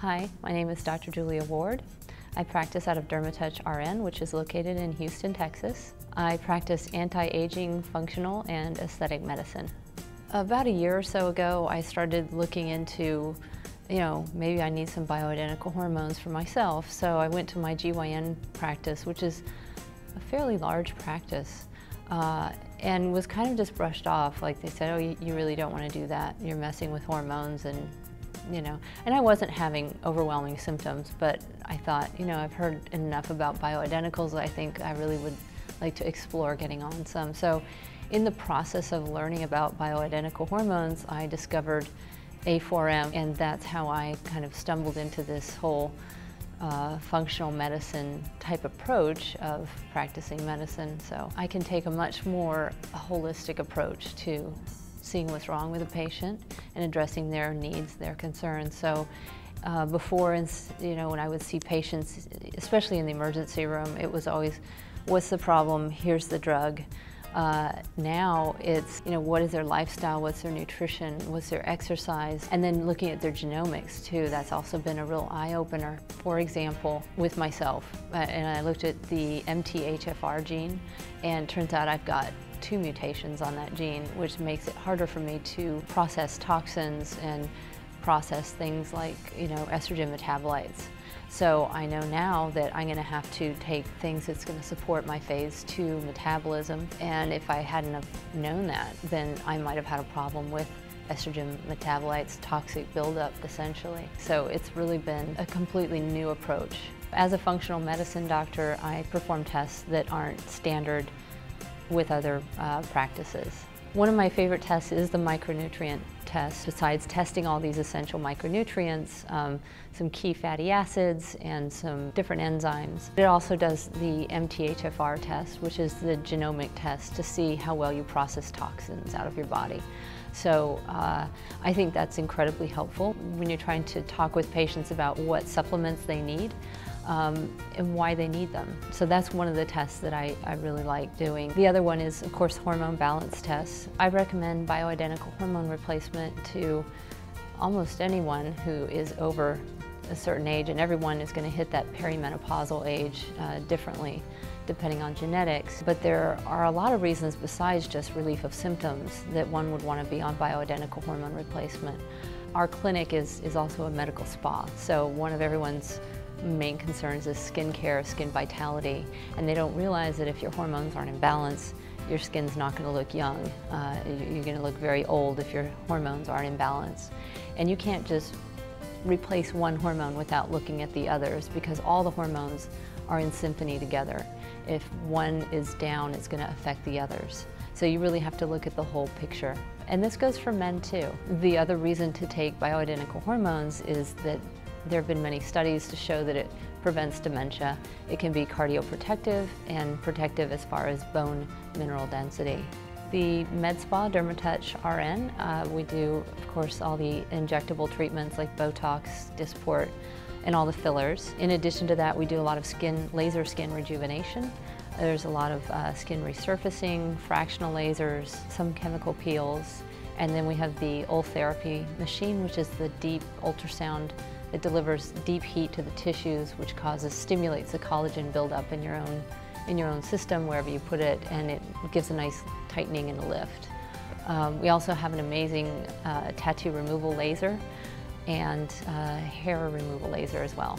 Hi, my name is Dr. Julia Ward. I practice out of Dermatouch RN, which is located in Houston, Texas. I practice anti-aging, functional, and aesthetic medicine. About a year or so ago, I started looking into, maybe I need some bioidentical hormones for myself. So I went to my GYN practice, which is a fairly large practice, and was kind of just brushed off. Like they said, oh, you really don't want to do that. You're messing with hormones and I wasn't having overwhelming symptoms, but I thought, I've heard enough about bioidenticals. I think I really would like to explore getting on some. So in the process of learning about bioidentical hormones, I discovered A4M, and that's how I kind of stumbled into this whole functional medicine type approach of practicing medicine. So I can take a much more holistic approach to seeing what's wrong with a patient and addressing their needs, their concerns. So before, when I would see patients, especially in the emergency room, it was always, what's the problem? Here's the drug. Now it's, what is their lifestyle? What's their nutrition? What's their exercise? And then looking at their genomics too, that's also been a real eye-opener. For example, with myself, and I looked at the MTHFR gene, and turns out I've got 2 mutations on that gene, which makes it harder for me to process toxins and process things like, estrogen metabolites. So I know now that I'm going to have to take things that's going to support my phase 2 metabolism, and if I hadn't have known that, then I might have had a problem with estrogen metabolites, toxic buildup essentially. So it's really been a completely new approach. As a functional medicine doctor, I perform tests that aren't standard with other practices. One of my favorite tests is the micronutrient test. Besides testing all these essential micronutrients, some key fatty acids, and some different enzymes. It also does the MTHFR test, which is the genomic test to see how well you process toxins out of your body. So I think that's incredibly helpful when you're trying to talk with patients about what supplements they need and why they need them. So that's one of the tests that I really like doing. The other one is, of course, hormone balance tests. I recommend bioidentical hormone replacement to almost anyone who is over a certain age, and everyone is going to hit that perimenopausal age differently depending on genetics. But there are a lot of reasons besides just relief of symptoms that one would want to be on bioidentical hormone replacement. Our clinic is also a medical spa, so one of everyone's main concerns is skin care, skin vitality, and they don't realize that if your hormones aren't in balance, your skin's not going to look young. You're going to look very old if your hormones aren't in balance. And you can't just replace one hormone without looking at the others, because all the hormones are in symphony together. If one is down, it's going to affect the others. So you really have to look at the whole picture. And this goes for men too. The other reason to take bioidentical hormones is that there have been many studies to show that it prevents dementia. It can be cardioprotective and protective as far as bone mineral density. The med spa, Dermatouch RN, we do, of course, all the injectable treatments like Botox, Dysport, and all the fillers. In addition to that, we do a lot of laser skin rejuvenation. There's a lot of skin resurfacing, fractional lasers, some chemical peels, and then we have the Ultherapy machine, which is the deep ultrasound that delivers deep heat to the tissues, which stimulates the collagen buildup in your own system wherever you put it, and it gives a nice tightening and a lift. We also have an amazing tattoo removal laser and hair removal laser as well.